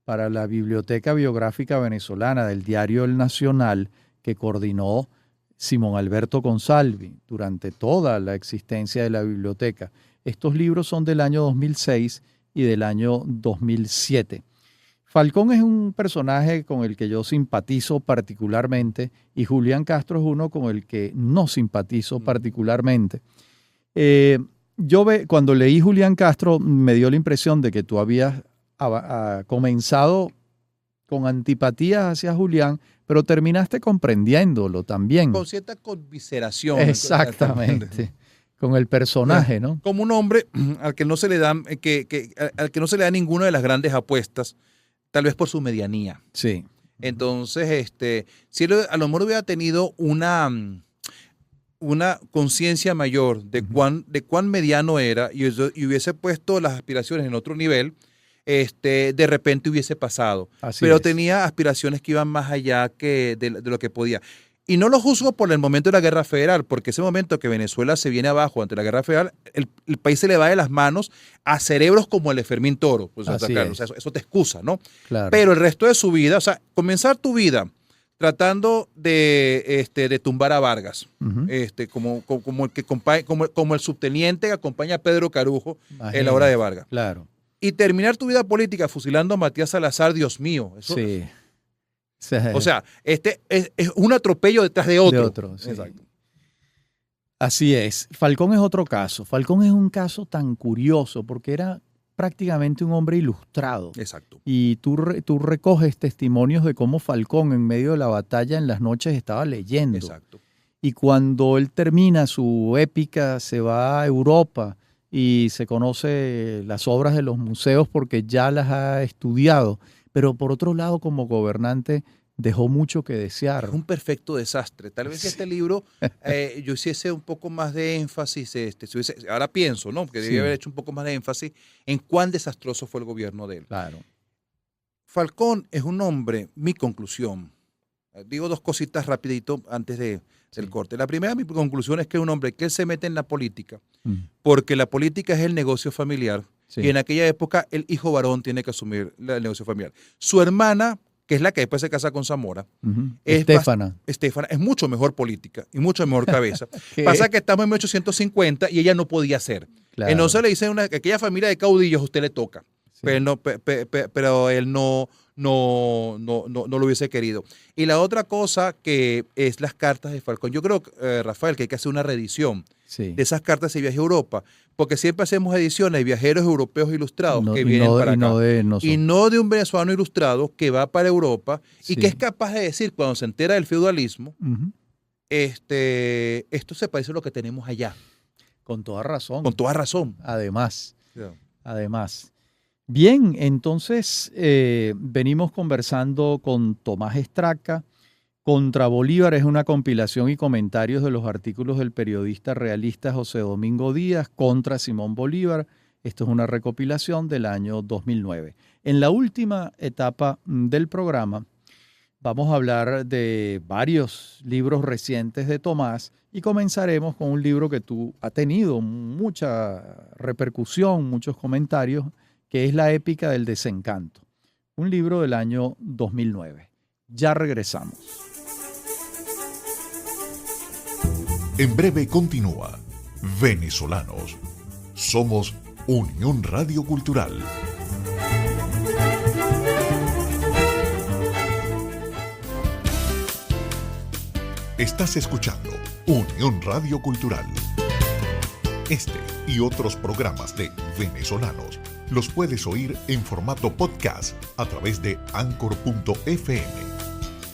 para la Biblioteca Biográfica Venezolana del diario El Nacional, que coordinó Simón Alberto Consalvi durante toda la existencia de la biblioteca. Estos libros son del año 2006 y del año 2007. Falcón es un personaje con el que yo simpatizo particularmente y Julián Castro es uno con el que no simpatizo particularmente. Cuando leí Julián Castro me dio la impresión de que tú habías comenzado con antipatías hacia Julián, pero terminaste comprendiéndolo también. Con cierta conmiseración. Exactamente. Con el personaje, ¿no? Como un hombre al que no se le da, al que no se le da ninguna de las grandes apuestas, tal vez por su medianía. Sí. Entonces, si él a lo mejor hubiera tenido una conciencia mayor de cuán mediano era y hubiese puesto las aspiraciones en otro nivel, de repente hubiese pasado. Pero tenía aspiraciones que iban más allá de lo que podía. Y no lo juzgo por el momento de la Guerra Federal, porque ese momento que Venezuela se viene abajo ante la Guerra Federal, el país se le va de las manos a cerebros como el de Fermín Toro. Pues, claro, o sea, eso te excusa, ¿no? Claro. Pero el resto de su vida, o sea, comenzar tu vida tratando de tumbar a Vargas, como el subteniente que acompaña a Pedro Carujo en la hora de Vargas. Claro. Y terminar tu vida política fusilando a Matías Salazar, Dios mío. Eso, sí. O sea, es un atropello detrás de otro. Sí. Exacto. Así es. Falcón es otro caso. Falcón es un caso tan curioso porque era prácticamente un hombre ilustrado. Exacto. Y tú recoges testimonios de cómo Falcón en medio de la batalla en las noches estaba leyendo. Exacto. Y cuando él termina su épica, se va a Europa y se conoce las obras de los museos porque ya las ha estudiado. Pero por otro lado, como gobernante, dejó mucho que desear. Es un perfecto desastre. Tal vez este libro yo hiciese un poco más de énfasis, ahora pienso, ¿no? Que debía haber hecho un poco más de énfasis en cuán desastroso fue el gobierno de él. Claro. Falcón es un hombre, mi conclusión, digo 2 cositas rapidito antes del corte. La primera, mi conclusión es que es un hombre que él se mete en la política, porque la política es el negocio familiar. Sí. Y en aquella época el hijo varón tiene que asumir el negocio familiar. Su hermana que es la que después se casa con Zamora. Estefana. Estefana es mucho mejor política y mucho mejor cabeza. ¿Qué? Pasa que estamos en 1850 y ella no podía ser. Claro. Entonces le dicen que aquella familia de caudillos a usted le toca. Sí. Pero él no lo hubiese querido. Y la otra cosa que es las cartas de Falcón. Yo creo, Rafael, que hay que hacer una reedición de esas cartas de viaje a Europa, porque siempre hacemos ediciones de viajeros europeos ilustrados que vienen para acá. Y no de un venezolano ilustrado que va para Europa y que es capaz de decir, cuando se entera del feudalismo, esto se parece a lo que tenemos allá. Con toda razón. Con toda razón. Además. Yeah. Además. Bien, entonces venimos conversando con Tomás Estraca. Contra Bolívar es una compilación y comentarios de los artículos del periodista realista José Domingo Díaz contra Simón Bolívar. Esto es una recopilación del año 2009. En la última etapa del programa vamos a hablar de varios libros recientes de Tomás y comenzaremos con un libro que ha tenido mucha repercusión, muchos comentarios, que es La épica del desencanto, un libro del año 2009. Ya regresamos. En breve continúa Venezolanos. Somos Unión Radio Cultural. Estás escuchando Unión Radio Cultural. Este y otros programas de Venezolanos los puedes oír en formato podcast a través de Anchor.fm.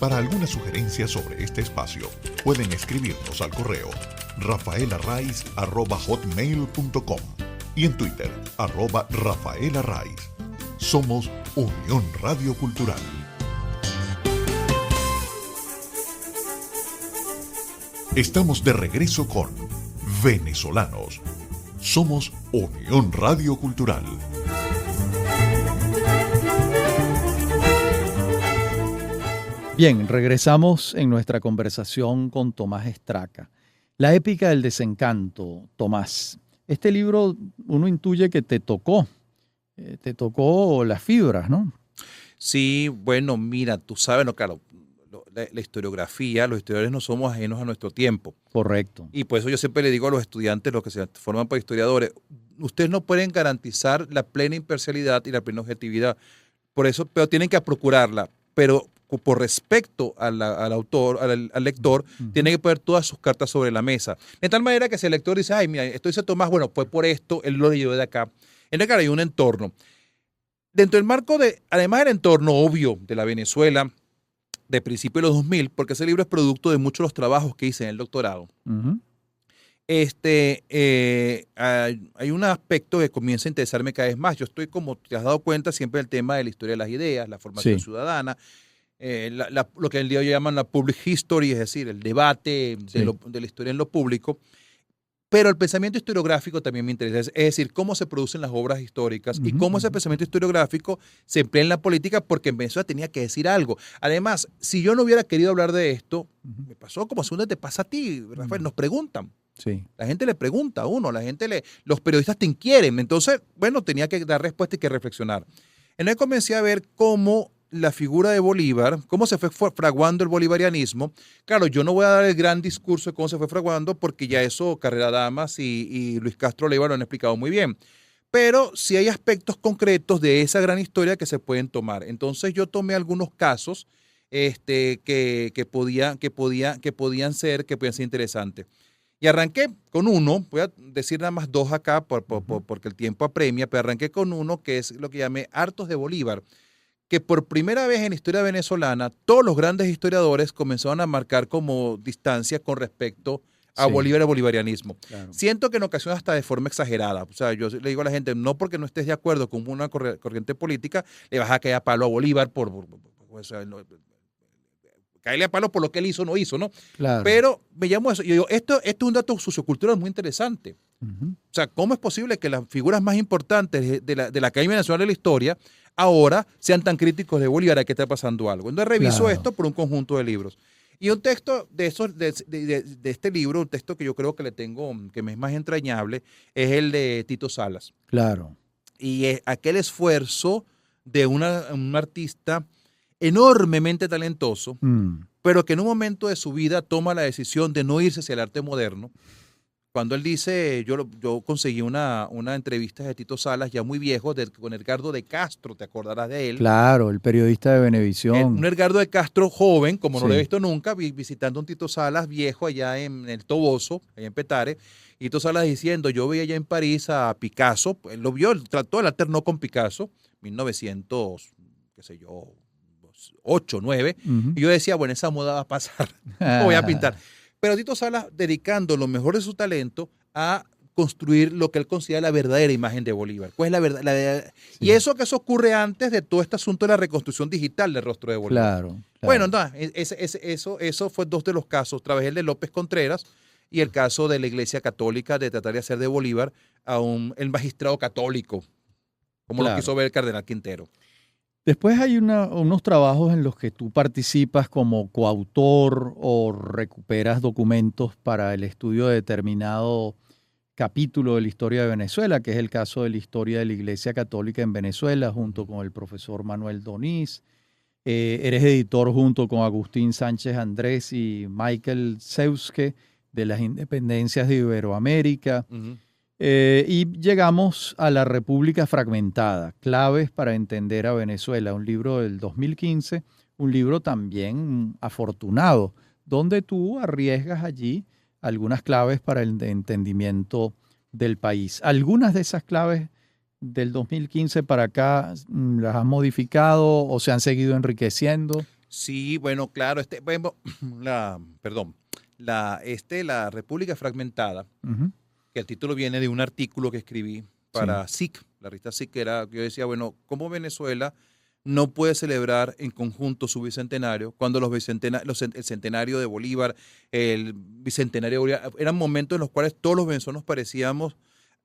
Para alguna sugerencia sobre este espacio, pueden escribirnos al correo rafaelarraiz@hotmail.com y en Twitter @rafaelarraiz. Somos Unión Radio Cultural. Estamos de regreso con Venezolanos. Somos Unión Radio Cultural. Bien, regresamos en nuestra conversación con Tomás Estraca. La épica del desencanto, Tomás. Este libro uno intuye que te tocó las fibras, ¿no? Sí, bueno, mira, tú sabes, no, claro, la historiografía, los historiadores no somos ajenos a nuestro tiempo. Correcto. Y por eso yo siempre le digo a los estudiantes, los que se forman por historiadores, ustedes no pueden garantizar la plena imparcialidad y la plena objetividad. Por eso, pero tienen que procurarla. Pero por respecto al autor, al lector, tiene que poner todas sus cartas sobre la mesa. De tal manera que si el lector dice, ay, mira, esto dice Tomás, bueno, pues por esto, él lo llevó de acá. En el caso hay un entorno. Dentro del marco además del entorno obvio de la Venezuela, de principios de los 2000, porque ese libro es producto de muchos de los trabajos que hice en el doctorado, hay un aspecto que comienza a interesarme cada vez más. Yo estoy, como te has dado cuenta, siempre el tema de la historia de las ideas, la formación ciudadana, lo que el día de hoy llaman la public history, es decir, el debate de la historia en lo público. Pero el pensamiento historiográfico también me interesa, es decir, cómo se producen las obras históricas y cómo ese pensamiento historiográfico se emplea en la política, porque en Venezuela tenía que decir algo. Además, si yo no hubiera querido hablar de esto, me pasó como segunda te pasa a ti, Rafael, nos preguntan. Sí. La gente le pregunta a uno, los periodistas te inquieren. Entonces, bueno, tenía que dar respuesta y que reflexionar. Entonces comencé a ver cómo la figura de Bolívar, cómo se fue fraguando el bolivarianismo. Claro, yo no voy a dar el gran discurso de cómo se fue fraguando, porque ya eso Carrera Damas y Luis Castro Leiva lo han explicado muy bien. Pero sí hay aspectos concretos de esa gran historia que se pueden tomar. Entonces yo tomé algunos casos que podían ser interesantes. Y arranqué con uno, voy a decir nada más dos acá porque el tiempo apremia, pero arranqué con uno que es lo que llamé Hartos de Bolívar, que por primera vez en la historia venezolana, todos los grandes historiadores comenzaron a marcar como distancia con respecto a Bolívar y al bolivarianismo. Claro. Siento que en ocasiones hasta de forma exagerada. O sea, yo le digo a la gente, no porque no estés de acuerdo con una corriente política, le vas a caer a palo a Bolívar o sea, caerle a palo por lo que él hizo o no hizo, ¿no? Claro. Pero me llamo eso. Yo digo, esto es un dato sociocultural muy interesante. O sea, ¿cómo es posible que las figuras más importantes de la Academia Nacional de la Historia ahora sean tan críticos de Bolívar, a que está pasando algo? Entonces reviso esto por un conjunto de libros. Y un texto de este libro, un texto que yo creo que que me es más entrañable, es el de Tito Salas. Claro. Y es aquel esfuerzo de un artista enormemente talentoso, Mm. pero que en un momento de su vida toma la decisión de no irse hacia el arte moderno. Cuando él dice, yo conseguí una entrevista de Tito Salas, ya muy viejo, con Edgardo de Castro, te acordarás de él. Claro, el periodista de Un Venevisión. Edgardo de Castro joven, como no lo he Sí. visto nunca, visitando un Tito Salas viejo allá en el Toboso, allá en Petare, y Tito Salas diciendo, yo vi allá en París a Picasso, él lo vio, él trató, él alternó con Picasso, 1900, qué sé yo, 8, 9, Ujú. y yo decía, bueno, esa moda va a pasar, no voy a pintar. Pero Tito Salas dedicando lo mejor de su talento a construir lo que él considera la verdadera imagen de Bolívar. ¿Cuál es la verdad? Sí. Y eso ocurre antes de todo este asunto de la reconstrucción digital del rostro de Bolívar. Claro. Bueno, no, eso fue dos de los casos. Trabajé el de López Contreras y el caso de la Iglesia Católica de tratar de hacer de Bolívar el magistrado católico, como lo Claro. quiso ver el cardenal Quintero. Después hay unos trabajos en los que tú participas como coautor o recuperas documentos para el estudio de determinado capítulo de la historia de Venezuela, que es el caso de la historia de la Iglesia Católica en Venezuela, junto con el profesor Manuel Donís. Eres editor junto con Agustín Sánchez Andrés y Michael Seuske de las Independencias de Iberoamérica. Uh-huh. Y llegamos a La República Fragmentada, claves para entender a Venezuela, un libro del 2015, un libro también afortunado, donde tú arriesgas allí algunas claves para el entendimiento del país. Algunas de esas claves del 2015 para acá las has modificado o se han seguido enriqueciendo. Sí, bueno, claro, la República Fragmentada, Uh-huh. que el título viene de un artículo que escribí para Sí. SIC, la revista SIC, que yo decía, bueno, ¿cómo Venezuela no puede celebrar en conjunto su bicentenario cuando el centenario de Bolívar, el bicentenario de Bolívar, eran momentos en los cuales todos los venezolanos parecíamos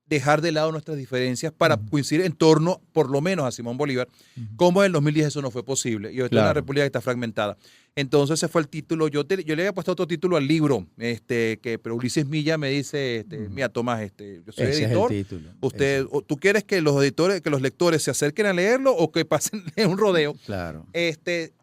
dejar de lado nuestras diferencias para coincidir en torno, por lo menos, a Simón Bolívar? Como en el 2010 eso no fue posible. Y ahorita es una república que está fragmentada. Entonces ese fue el título. Yo le había puesto otro título al libro, pero Ulises Milla me dice, mira, Tomás, yo soy Ese editor. es el título. ¿Tú quieres que los lectores se acerquen a leerlo o que pasen un rodeo? Claro.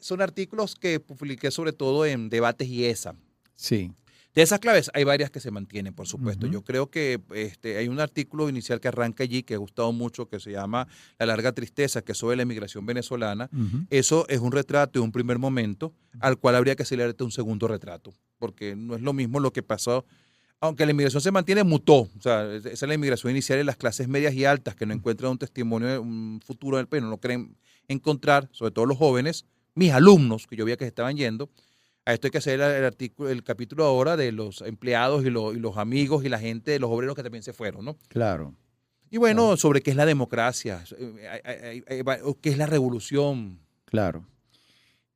Son artículos que publiqué sobre todo en Debates y ESA. Sí. De esas claves hay varias que se mantienen, por supuesto. Uh-huh. Yo creo que hay un artículo inicial que arranca allí que ha gustado mucho, que se llama La larga tristeza, que es sobre la emigración venezolana. Uh-huh. Eso es un retrato de un primer momento al cual habría que acelerarte un segundo retrato, porque no es lo mismo lo que pasó. Aunque la inmigración se mantiene, mutó. O sea, esa es la inmigración inicial de las clases medias y altas que no encuentran un testimonio, un futuro del país, no lo creen encontrar, sobre todo los jóvenes, mis alumnos, que yo veía que se estaban yendo. A esto hay que hacer el capítulo ahora de los empleados y los amigos y la gente, los obreros que también se fueron, ¿no? Claro. Y bueno, Claro. sobre qué es la democracia, qué es la revolución. Claro.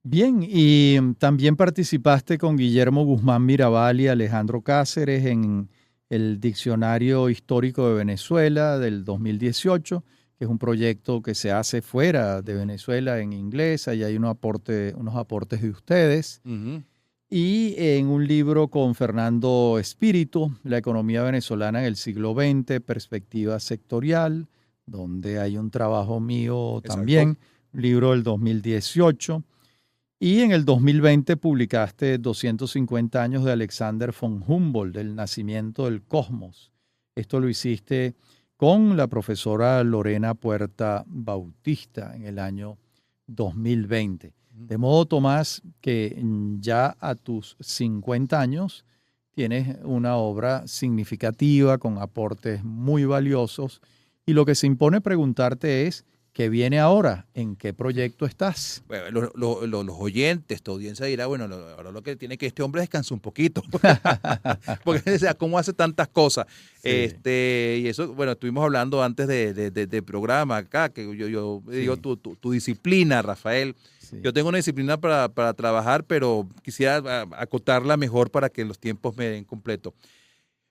Bien, y también participaste con Guillermo Guzmán Mirabal y Alejandro Cáceres en el Diccionario Histórico de Venezuela del 2018, que es un proyecto que se hace fuera de Venezuela en inglés. Ahí hay unos aportes de ustedes. Uh-huh. Y en un libro con Fernando Espíritu, La economía venezolana en el siglo XX, perspectiva sectorial, donde hay un trabajo mío también, un libro del 2018. Y en el 2020 publicaste 250 años de Alexander von Humboldt, del nacimiento del cosmos. Esto lo hiciste con la profesora Lorena Puerta Bautista en el año 2020. De modo, Tomás, que ya a tus 50 años tienes una obra significativa con aportes muy valiosos y lo que se impone preguntarte es, ¿qué viene ahora? ¿En qué proyecto estás? Bueno, los oyentes, tu audiencia dirá, bueno, ahora lo que tiene que este hombre descansa un poquito. Porque, o sea, ¿cómo hace tantas cosas? Sí. Y eso, bueno, estuvimos hablando antes de programa acá, que yo Sí. digo tu disciplina, Rafael. Sí. Yo tengo una disciplina para trabajar, pero quisiera acotarla mejor para que los tiempos me den completo.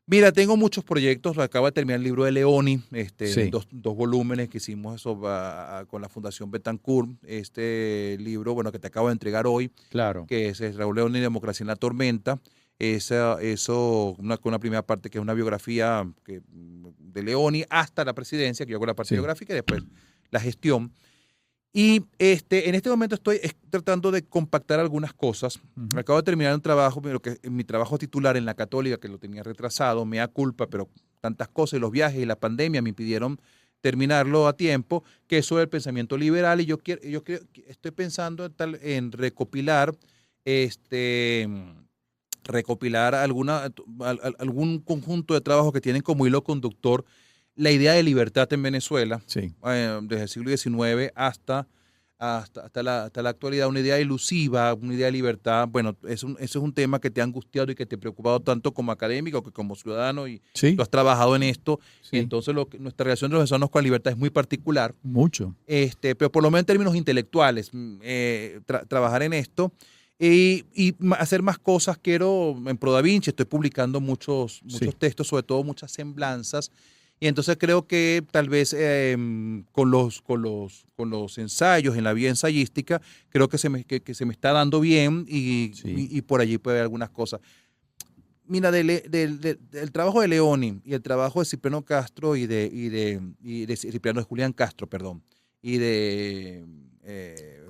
Mira, tengo muchos proyectos. Acabo de terminar el libro de Leoni, Sí. dos volúmenes que hicimos eso con la Fundación Betancourt. Este libro, bueno, que te acabo de entregar hoy, Claro. que es Raúl Leoni, Democracia en la Tormenta. Con una primera parte que es una biografía de Leoni hasta la presidencia, que yo hago la parte Sí. biográfica y después la gestión. Y en este momento estoy tratando de compactar algunas cosas. Ujú. Acabo de terminar un trabajo, mi trabajo titular en la Católica, que lo tenía retrasado, me da culpa, pero tantas cosas, y los viajes y la pandemia me impidieron terminarlo a tiempo, que es sobre el pensamiento liberal, y estoy pensando en recopilar algún conjunto de trabajos que tienen como hilo conductor la idea de libertad en Venezuela, Sí. desde el siglo XIX hasta la actualidad, una idea ilusiva, una idea de libertad. Bueno, eso es un tema que te ha angustiado y que te ha preocupado tanto como académico que como ciudadano, y Sí. tú has trabajado en esto. Sí. Entonces, nuestra relación de los venezolanos con la libertad es muy particular. Mucho. Pero por lo menos en términos intelectuales, trabajar en esto y hacer más cosas. Quiero, en Pro Da Vinci, estoy publicando muchos Sí. textos, sobre todo muchas semblanzas, y entonces creo que tal vez con los ensayos en la vía ensayística, creo que se me está dando bien, Sí. y por allí puede haber algunas cosas. Mira, del trabajo de Leoni y el trabajo de Cipriano Castro y de Julián Castro, perdón, y de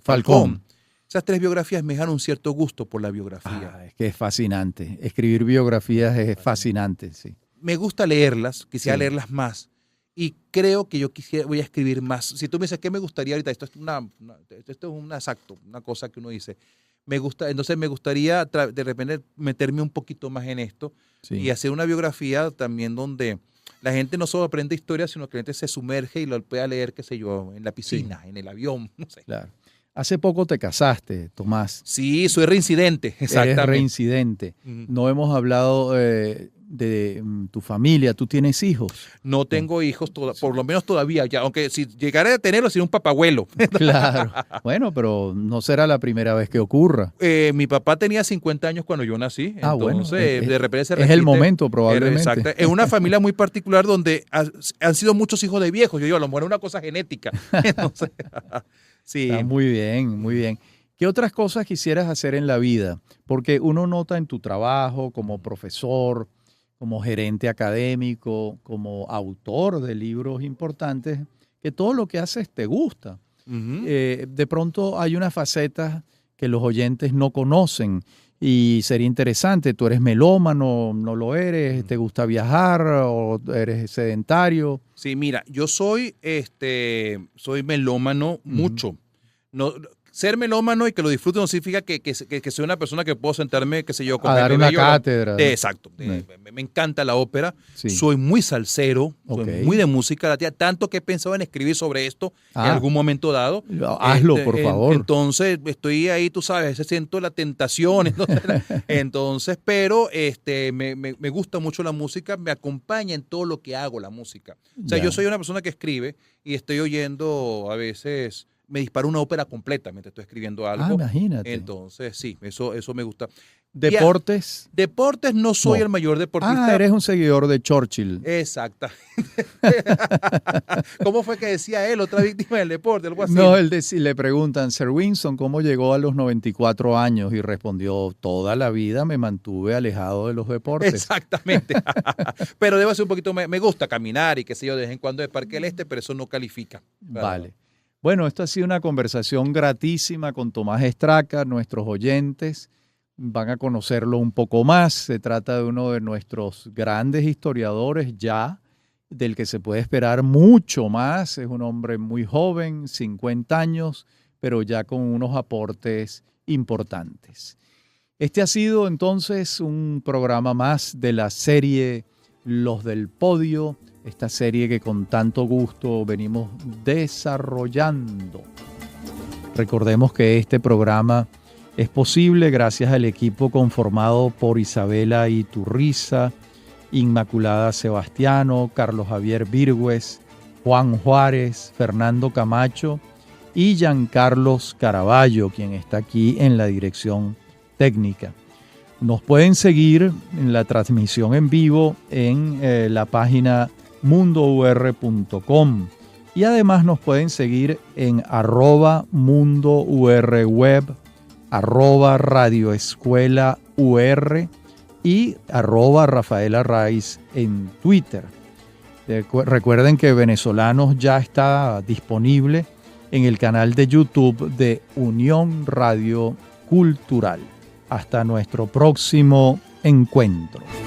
Falcón. Esas tres biografías me dejan un cierto gusto por la biografía. Es que es fascinante. Escribir biografías es fascinante, sí. Me gusta leerlas, quisiera Sí. leerlas más, y creo que voy a escribir más. Si tú me dices, ¿qué me gustaría ahorita? Esto es una cosa que uno dice. Entonces me gustaría de repente meterme un poquito más en esto, Sí. y hacer una biografía también donde la gente no solo aprende historia, sino que la gente se sumerge y lo pueda leer, qué sé yo, en la piscina, en el avión, no sé. Claro. Hace poco te casaste, Tomás. Sí, soy reincidente, exactamente. Eres reincidente. Ujú. No hemos hablado de tu familia. ¿Tú tienes hijos? No tengo hijos, por lo menos todavía, ya, aunque si llegara a tenerlo sería un papabuelo. Claro. Bueno, pero no será la primera vez que ocurra. Mi papá tenía 50 años cuando yo nací, Bueno, entonces de repente se es el repite. momento probablemente. Exacto. En una familia muy particular donde han sido muchos hijos de viejos. Yo digo, a lo mejor es una cosa genética. Entonces, sí. Está muy bien, muy bien. ¿Qué otras cosas quisieras hacer en la vida? Porque uno nota en tu trabajo como profesor, como gerente académico, como autor de libros importantes, que todo lo que haces te gusta. Ujú. De pronto hay unas facetas que los oyentes no conocen y sería interesante. ¿Tú eres melómano? ¿No lo eres? ¿Te gusta viajar o eres sedentario? Sí, mira, yo soy melómano mucho. No, ser melómano y que lo disfrute no significa que soy una persona que puedo sentarme, qué sé yo, con A dar Pepe una Bello. cátedra. Exacto. Me encanta la ópera. Sí. Soy muy salsero, Ok. soy muy de música latina, tanto que he pensado en escribir sobre esto en algún momento dado. Hazlo, por favor. Entonces, estoy ahí, tú sabes, siento la tentación. Entonces, pero me gusta mucho la música, me acompaña en todo lo que hago la música. O sea, Ya. yo soy una persona que escribe y estoy oyendo a veces. Me dispara una ópera completa mientras estoy escribiendo algo. Imagínate. Entonces, sí, eso me gusta. ¿Deportes? Deportes, no soy No. el mayor deportista. Eres un seguidor de Churchill. Exactamente. ¿Cómo fue que decía él, otra víctima del deporte? Algo así. No, le preguntan, Sir Winston, ¿cómo llegó a los 94 años? Y respondió, toda la vida me mantuve alejado de los deportes. Exactamente. Pero debo ser un poquito, me gusta caminar y qué sé yo, de vez en cuando de Parque del Este, pero eso no califica. Vale. Bueno, esta ha sido una conversación gratísima con Tomás Estraca. Nuestros oyentes van a conocerlo un poco más. Se trata de uno de nuestros grandes historiadores ya, del que se puede esperar mucho más. Es un hombre muy joven, 50 años, pero ya con unos aportes importantes. Este ha sido entonces un programa más de la serie Los del Podio, esta serie que con tanto gusto venimos desarrollando. Recordemos que este programa es posible gracias al equipo conformado por Isabela Iturriza, Inmaculada Sebastiano, Carlos Javier Virgües, Juan Juárez, Fernando Camacho y Giancarlos Caraballo, quien está aquí en la dirección técnica. Nos pueden seguir en la transmisión en vivo en la página mundour.com y además nos pueden seguir en @mundourweb, @radioescuelaur y @Rafael Arraiz en Twitter. Recuerden que Venezolanos ya está disponible en el canal de YouTube de Unión Radio Cultural. Hasta nuestro próximo encuentro.